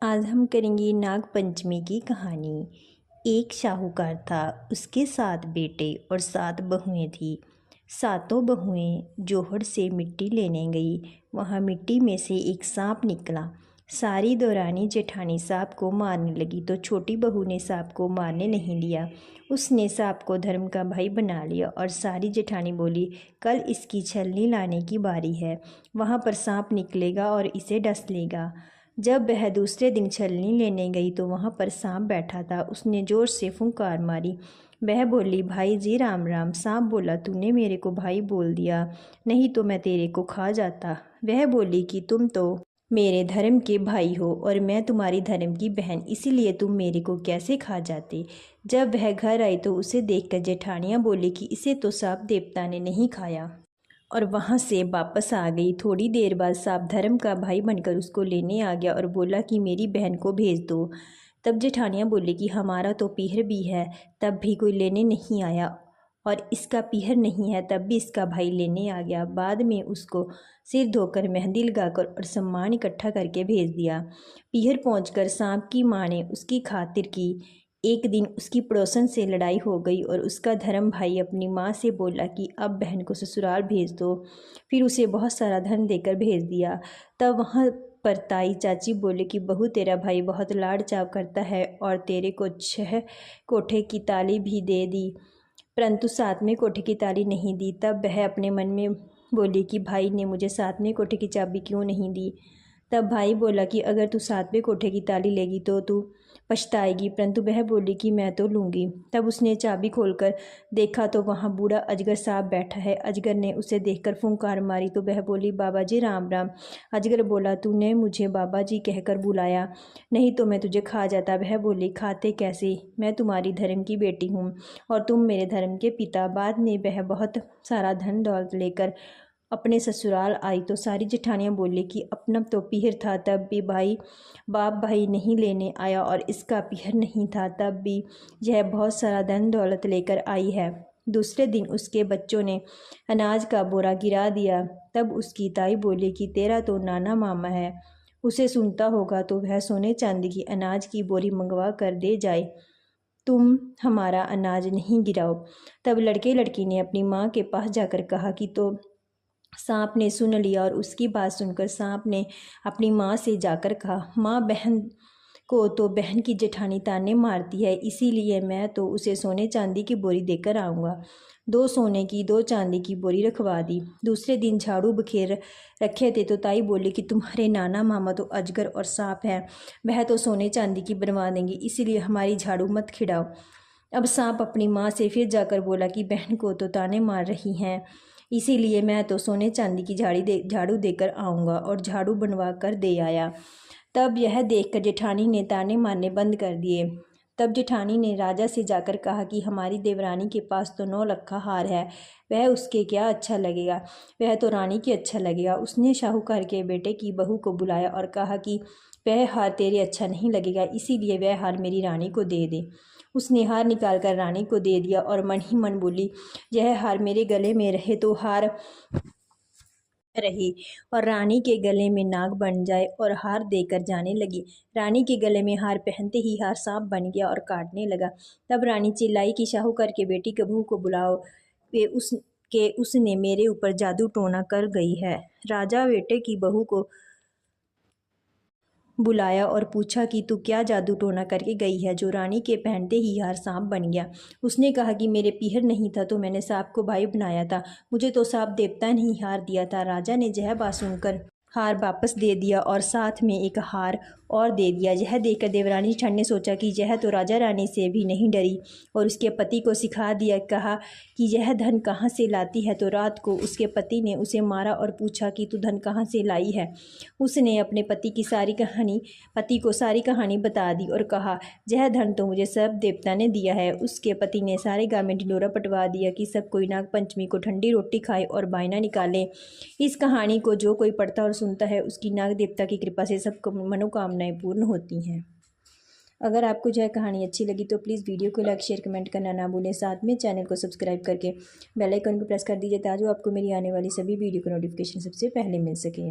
आज हम करेंगे नाग पंचमी की कहानी। एक शाहूकार था, उसके 7 बेटे और 7 बहुएं थी। सातों बहुएं जोहड़ से मिट्टी लेने गई। वहाँ मिट्टी में से एक सांप निकला। सारी दौरानी जेठानी सांप को मारने लगी तो छोटी बहू ने सांप को मारने नहीं लिया। उसने सांप को धर्म का भाई बना लिया और सारी जेठानी बोली, कल इसकी छलनी लाने की बारी है। वहाँ पर सांप निकलेगा और इसे डस लेगा। जब वह दूसरे दिन छलनी लेने गई तो वहाँ पर सांप बैठा था। उसने जोर से फुंकार मारी। वह बोली, भाई जी राम राम। सांप बोला, तूने मेरे को भाई बोल दिया, नहीं तो मैं तेरे को खा जाता। वह बोली कि तुम तो मेरे धर्म के भाई हो और मैं तुम्हारी धर्म की बहन, इसीलिए तुम मेरे को कैसे खा जाते। जब वह घर आई तो उसे देखकर जेठानियाँ बोली कि इसे तो सांप देवता ने नहीं खाया और वहाँ से वापस आ गई। थोड़ी देर बाद सांप धर्म का भाई बनकर उसको लेने आ गया और बोला कि मेरी बहन को भेज दो। तब जेठानियाँ बोली कि हमारा तो पीहर भी है, तब भी कोई लेने नहीं आया, और इसका पीहर नहीं है तब भी इसका भाई लेने आ गया। बाद में उसको सिर धोकर मेहंदी लगाकर और सम्मान इकट्ठा करके भेज दिया। पीहर पहुंचकर सांप की माँ ने उसकी खातिर की। एक दिन उसकी पड़ोसन से लड़ाई हो गई और उसका धर्म भाई अपनी माँ से बोला कि अब बहन को ससुराल भेज दो। फिर उसे बहुत सारा धन देकर भेज दिया। तब वहाँ पर ताई चाची बोले कि बहू, तेरा भाई बहुत लाड़ चाव करता है और तेरे को 6 कोठे की ताली भी दे दी, परंतु 7वें कोठे की ताली नहीं दी। तब वह अपने मन में बोली कि भाई ने मुझे 7वें कोठे की चाबी क्यों नहीं दी। तब भाई बोला कि अगर तू 7वें कोठे की ताली लेगी तो तू पछताएगी, परंतु वह बोली कि मैं तो लूँगी। तब उसने चाबी खोलकर देखा तो वहाँ बूढ़ा अजगर सांप बैठा है। अजगर ने उसे देखकर फुंकार मारी तो वह बोली, बाबा जी राम राम। अजगर बोला, तूने मुझे बाबा जी कहकर बुलाया, नहीं तो मैं तुझे खा जाता। वह बोली, खाते कैसे, मैं तुम्हारी धर्म की बेटी हूँ और तुम मेरे धर्म के पिता। बाद में वह बहुत सारा धन दौलत लेकर अपने ससुराल आई तो सारी जेठानियाँ बोली कि अपना तो पीहर था तब भी भाई बाप भाई नहीं लेने आया, और इसका पीहर नहीं था तब भी यह बहुत सारा धन दौलत लेकर आई है। दूसरे दिन उसके बच्चों ने अनाज का बोरा गिरा दिया। तब उसकी ताई बोली कि तेरा तो नाना मामा है, उसे सुनता होगा तो वह सोने चांदी की अनाज की बोरी मंगवा कर दे जाए, तुम हमारा अनाज नहीं गिराओ। तब लड़के लड़की ने अपनी माँ के पास जाकर कहा कि तो सांप ने सुन लिया और उसकी बात सुनकर सांप ने अपनी माँ से जाकर कहा, माँ, बहन को तो बहन की जेठानी ताने मारती है, इसीलिए मैं तो उसे सोने चांदी की बोरी देकर आऊँगा। 2 सोने की 2 चांदी की बोरी रखवा दी। दूसरे दिन झाड़ू बखेर रखे थे तो ताई बोली कि तुम्हारे नाना मामा तो अजगर और सांप है, वह तो सोने चांदी की बनवा देंगे, इसीलिए हमारी झाड़ू मत खिड़ाओ। अब सांप अपनी माँ से फिर जाकर बोला कि बहन को तो ताने मार रही हैं, इसीलिए मैं तो सोने चांदी की झाड़ू देकर आऊँगा, और झाड़ू बनवा कर दे आया। तब यह देखकर जेठानी ने ताने मारने बंद कर दिए। तब जेठानी ने राजा से जाकर कहा कि हमारी देवरानी के पास तो 9 लक्खा हार है, वह उसके क्या अच्छा लगेगा, वह तो रानी के अच्छा लगेगा। उसने शाहूकार के बेटे की बहू को बुलाया और कहा कि वह हार तेरे अच्छा नहीं लगेगा, इसीलिए वह हार मेरी रानी को दे दे। उसने हार निकाल कर रानी को दे दिया और मन ही मन बोली, यह हार मेरे गले में रहे तो हार रही, और रानी के गले में नाग बन जाए, और हार देकर जाने लगी। रानी के गले में हार पहनते ही हार सांप बन गया और काटने लगा। तब रानी चिल्लाई कि शाहूकार के बेटी की बहू को बुलाओ, उसने मेरे ऊपर जादू टोना कर गई है। राजा बेटे की बहू को बुलाया और पूछा कि तू क्या जादू टोना करके गई है जो रानी के पहनते ही हार सांप बन गया। उसने कहा कि मेरे पीहर नहीं था तो मैंने सांप को भाई बनाया था, मुझे तो सांप देवता ने ही हार दिया था। राजा ने यह बात सुनकर हार वापस दे दिया और साथ में एक हार और दे दिया। यह देखकर देवरानी ठंड ने सोचा कि यह तो राजा रानी से भी नहीं डरी, और उसके पति को सिखा दिया। कहा कि यह धन कहाँ से लाती है। तो रात को उसके पति ने उसे मारा और पूछा कि तू धन कहाँ से लाई है। उसने अपने पति को सारी कहानी बता दी और कहा, यह धन तो मुझे सब देवता ने दिया है। उसके पति ने सारे गाँव में ढिंडोरा पटवा दिया कि सब कोई नाग पंचमी को ठंडी रोटी खाए और बायना निकाले। इस कहानी को जो कोई पढ़ता और सुनता है उसकी नाग देवता की कृपा से सब मनोकामनाएं पूर्ण होती हैं। अगर आपको यह कहानी अच्छी लगी तो प्लीज़ वीडियो को लाइक शेयर कमेंट करना ना भूलें। साथ में चैनल को सब्सक्राइब करके बेल आइकन को प्रेस कर दीजिए ताकि आपको मेरी आने वाली सभी वीडियो को नोटिफिकेशन सबसे पहले मिल सके।